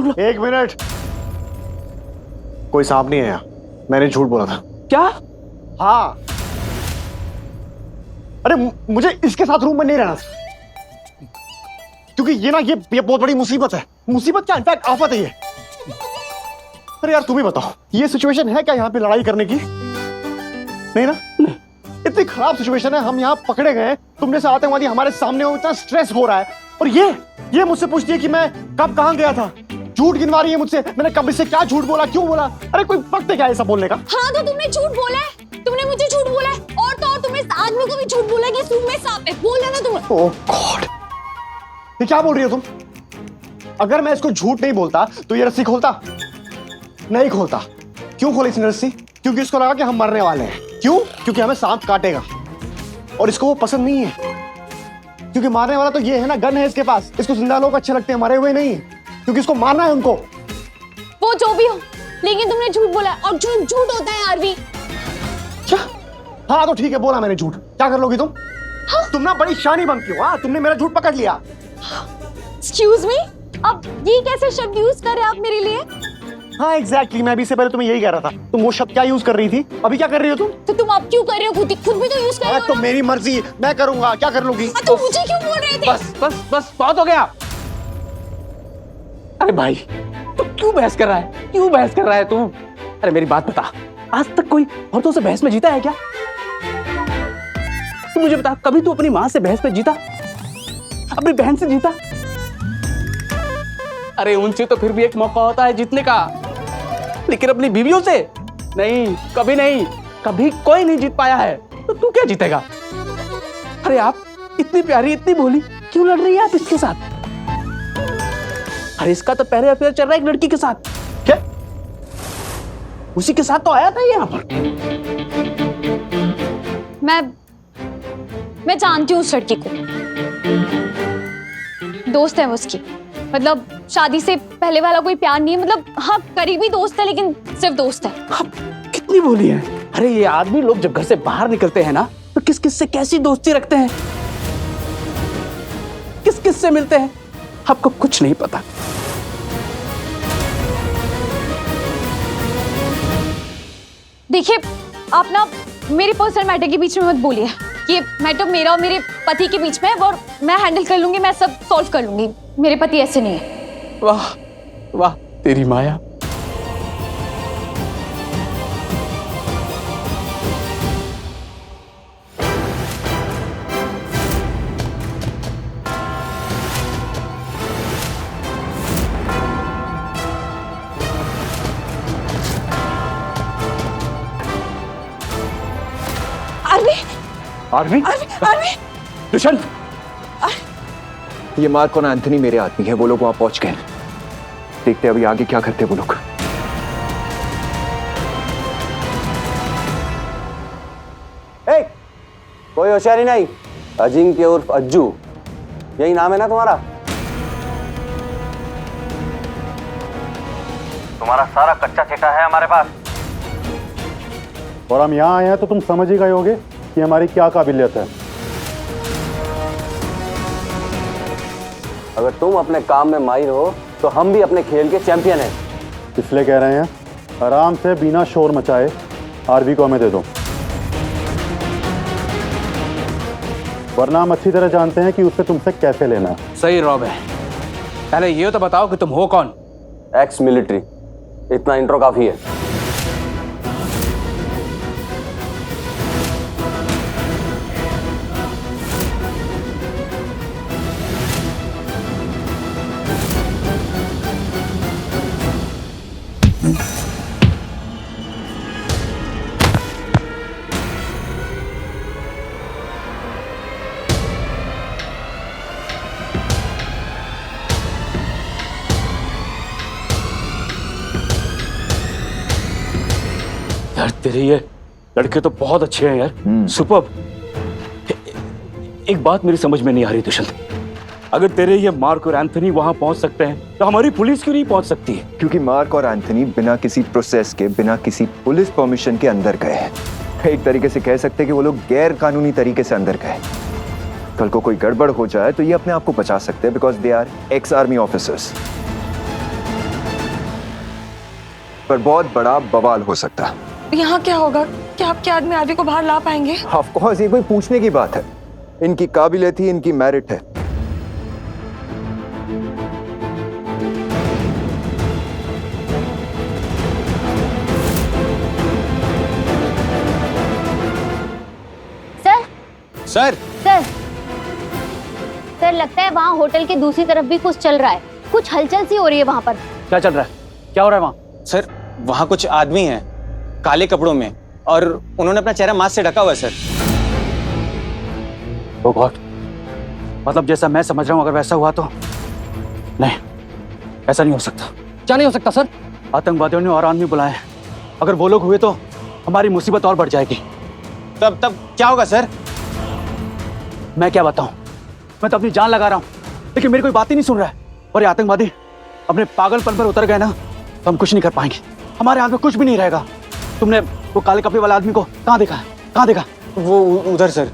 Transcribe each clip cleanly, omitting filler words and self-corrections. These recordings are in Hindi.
रुक लो। एक मिनट, कोई सांप नहीं है यहाँ, मैंने झूठ बोला था। क्या? हाँ, अरे मुझे इसके साथ रूम में नहीं रहना था, क्योंकि ये ना ये बहुत बड़ी मुसीबत है। मुसीबत क्या, इनफैक्ट आफत है ये। अरे यार तुम ही बताओ, ये सिचुएशन है क्या यहाँ पे लड़ाई करने की? नहीं ना? इतनी खराब सिचुएशन है, हम यहाँ पकड़े गए, तुम जैसे आतंकवादी हमारे सामने हो, इतना स्ट्रेस हो रहा है, और ये मुझसे पूछती है कि मैं कब कहाँ गया था। झूठ गिनवा रही है मुझसे, मैंने कब इससे क्या झूठ बोला, क्यों बोला? अरे कोई वक्त है क्या ऐसा बोलने का? हाँ तो तुमने झूठ बोला है, तुमने मुझे झूठ बोला है, और तो और तुमने इस आदमी को भी झूठ बोला है कि इस रूम में सांप है। बोला ना तुमने। ओह गॉड, ये क्या बोल रही हो तुम? अगर मैं इसको झूठ नहीं बोलता तो ये रस्सी खोलता? नहीं खोलता। क्यों खोली इसने रस्सी? क्योंकि इसको लगा कि हम मरने वाले हैं। क्यों? क्योंकि हमें सांप काटेगा, और इसको वो पसंद नहीं है, क्योंकि मारने वाला तो ये है ना, गन है इसके पास। इसको जिंदा लोग अच्छे लगते हैं, मरे हुए नहीं, क्योंकि इसको मारना है उनको। वो जो भी हो, लेकिन तुमने झूठ बोला है, और झूठ झूठ होता है आरवी। क्या? हाँ तो ठीक है, बोला मैंने झूठ, क्या कर लोगी तुम? हाँ? तुम ना बड़ी शानी बनती हो। हाँ, तुमने मेरा झूठ पकड़ लिया। एक्सक्यूज मी, अब ये कैसे शब्द यूज कर रहे हैं आप मेरे लिए? हाँ एग्जैक्टली, मैं भी इससे पहले तुम्हें यही कह रहा था। तुम वो शब्द क्या यूज कर रही थी, अभी क्या कर रही हो तुम? तो तुम अब क्यों कर रहे हो? खुद भी तो यूज कर रहे हो तो ना। मेरी मर्जी, मैं करूंगा, क्या कर लोगी? तो मुझे क्यों बोल रहे थे? बस बस बस, बहुत हो गया। अरे भाई, तू क्यों बहस कर रहा है? क्यों बहस कर रहा है तू? अरे मेरी बात बता, आज तक कोई औरतों से बहस में जीता है क्या? तू मुझे बता, कभी तू अपनी माँ से बहस में जीता? अपनी बहन से जीता? अरे उनसे तो फिर भी एक मौका होता है जीतने का, लेकिन अपनी बीवियों से नहीं, कभी नहीं, कभी कोई नहीं जीत पाया है। तो तू क्या जीतेगा? अरे आप इतनी प्यारी, इतनी भोली, क्यों लड़ रही है आप इसके साथ? अरे इसका तो पहले अफेयर चल रहा है एक लड़की के साथ। क्या? उसी के साथ तो आया था यहाँ पर। मैं जानती हूँ उस लड़की को, दोस्त है वो उसकी। मतलब शादी से पहले वाला कोई प्यार नहीं है, मतलब हाँ करीबी दोस्त है, लेकिन सिर्फ दोस्त है। हाँ, कितनी भोली है। अरे ये आदमी लोग जब घर से बाहर निकलते हैं ना, तो किस किस से कैसी दोस्ती रखते हैं, किस किस से मिलते हैं, आपको कुछ नहीं पता। देखिए आप ना मेरे पर्सनल मैटर के बीच में मत बोलिए। ये मैटर मेरा और मेरे पति के बीच में है, और मैं हैंडल कर लूंगी, मैं सब सॉल्व कर लूंगी। मेरे पति ऐसे नहीं है। वाह वाह तेरी माया। आरवी, आरवी, दुष्यंत, ये मार्को और एंथनी मेरे आदमी है, वो लोग वहां पहुंच गए। देखते अभी आगे क्या करते वो लोग। कोई होशियारी नहीं, अजिंक्य उर्फ अज्जू, यही नाम है ना तुम्हारा? तुम्हारा सारा कच्चा चिट्ठा है हमारे पास, और हम यहाँ आए हैं तो तुम समझ ही गए होगे कि हमारी क्या काबिलियत है। अगर तुम अपने काम में माहिर हो तो हम भी अपने खेल के चैंपियन हैं। इसलिए कह रहे हैं, आराम से बिना शोर मचाए आरवी को हमें दे दो, वरना हम अच्छी तरह जानते हैं कि उससे तुमसे कैसे लेना है। सही रॉब है। पहले ये तो बताओ कि तुम हो कौन? एक्स मिलिट्री, इतना इंट्रो काफी है। यार तेरे ये लड़के तो बहुत अच्छे हैं यार, सुपर्ब। एक बात मेरी समझ में नहीं आ रही दुष्यंत, अगर तेरे ये मार्क और एंथनी वहां पहुंच सकते हैं तो हमारी पुलिस क्यों नहीं पहुंच सकती है? क्योंकि मार्क और एंथनी बिना किसी प्रोसेस के, बिना किसी पुलिस परमिशन के अंदर गए हैं। एक तरीके से कह सकते हैं कि वो लोग गैर कानूनी तरीके से अंदर गए। कल को कोई गड़बड़ हो जाए तो ये अपने आप को बचा सकते हैं, because they are ex army officers. पर बहुत बड़ा बवाल हो सकता है। यहाँ क्या होगा? क्या आपके आदमी आरवी को बाहर ला पाएंगे? ऑफ कोर्स, ये कोई पूछने की बात है। इनकी काबिलियत ही इनकी मेरिट है। सर सर सर सर, लगता है वहाँ होटल के दूसरी तरफ भी कुछ चल रहा है। कुछ हलचल सी हो रही है वहाँ पर। क्या चल रहा है? क्या हो रहा है वहाँ? सर वहाँ कुछ आदमी हैं काले कपड़ों में और उन्होंने अपना चेहरा मास्क से ढका हुआ है सर। ओ गॉड, मतलब जैसा मैं समझ रहा हूँ अगर वैसा हुआ तो नहीं, ऐसा नहीं हो सकता। क्या नहीं हो सकता सर? आतंकवादियों ने और आदमी बुलाए हैं। अगर वो लोग हुए तो हमारी मुसीबत और बढ़ जाएगी। तब क्या होगा सर? मैं क्या बताऊं, मैं तो अपनी जान लगा रहा हूं, लेकिन मेरी कोई बात ही नहीं सुन रहा है। और ये आतंकवादी अपने पागलपन पर उतर गए ना, तो हम कुछ नहीं कर पाएंगे। हमारे हाथ में कुछ भी नहीं रहेगा। तुमने वो काले कपड़े वाले आदमी को कहाँ देखा है? कहाँ देखा? वो उधर सर।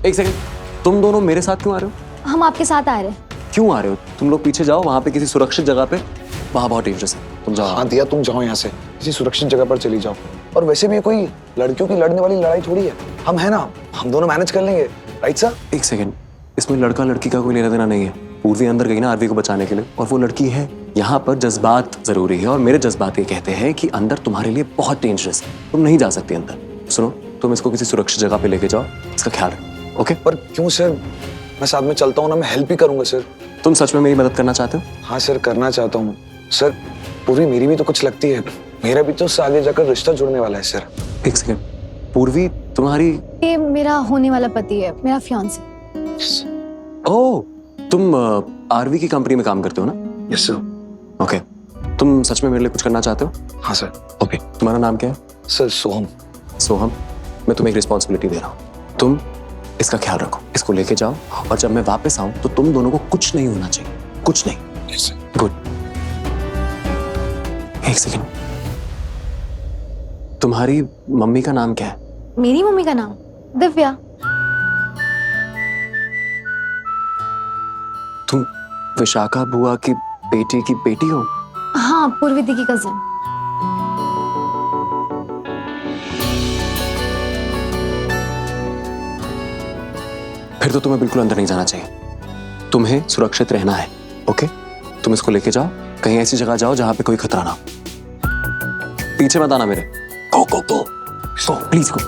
एक सेकंड, तुम दोनों मेरे साथ क्यों आ रहे हो? हम आपके साथ आ रहे हैं। क्यों आ रहे हो? तुम लोग पीछे जाओ, वहां पे किसी सुरक्षित जगह पे। वहां बहुत डेंजरस है, तुम जाओ। हाँ दिया, तुम जाओ यहाँ से, किसी सुरक्षित जगह पर चली जाओ। और वैसे भी ये कोई लड़कियों की लड़ने वाली लड़ाई थोड़ी है। हम है ना, हम दोनों मैनेज कर लेंगे, राइट सर? एक सेकंड, इसमें लड़का लड़की का कोई लेना देना नहीं है। पूर्वी अंदर गई ना आरवी को बचाने के लिए, और वो लड़की है। यहाँ पर जज्बात जरूरी है, और मेरे जज्बात ये कहते हैं कि अंदर तुम्हारे लिए बहुत डेंजरस है, तुम नहीं जा सकती अंदर। सुनो, तुम इसको किसी सुरक्षित जगह पे लेके जाओ, इसका ख्याल रखो, ओके? पर क्यों सर? मैं साथ में चलता हूँ ना, मैं हेल्प ही करूंगा सर। तुम सच में मेरी मदद करना चाहते हो? हाँ सर, करना चाहता हूँ सर। पूर्वी मेरी भी तो कुछ लगती है, मेरा भी तो उससे आगे जाकर रिश्ता जुड़ने वाला है सर। एक सेकंड, पूर्वी तुम्हारी? ये मेरा होने वाला पति है, मेरा फियांसे। ओह, तुम आरवी की कंपनी में काम करते हो ना? Yes sir. ओके, तुम सच में मेरे लिए कुछ करना चाहते हो? हाँ सर। ओके, तुम्हारा नाम क्या है? सर सोहम। सोहम, मैं तुम्हें एक रिस्पॉन्सिबिलिटी दे रहा हूँ। तुम इसका ख्याल रखो, इसको लेके जाओ, और जब मैं वापस आऊं तो तुम दोनों को कुछ नहीं होना चाहिए, कुछ नहीं। Yes sir. गुड। एक सेकंड, तुम्हारी मम्मी का नाम क्या है? मेरी मम्मी का नाम दिव्या। तुम विशाखा बुआ की बेटी हो? हाँ, पूर्वी दी की कजिन। फिर तो तुम्हें बिल्कुल अंदर नहीं जाना चाहिए। तुम्हें सुरक्षित रहना है, ओके? तुम इसको लेके जाओ, कहीं ऐसी जगह जाओ जहां पे कोई खतरा ना हो। पीछे मत आना मेरे। गो गो गो, प्लीज गो।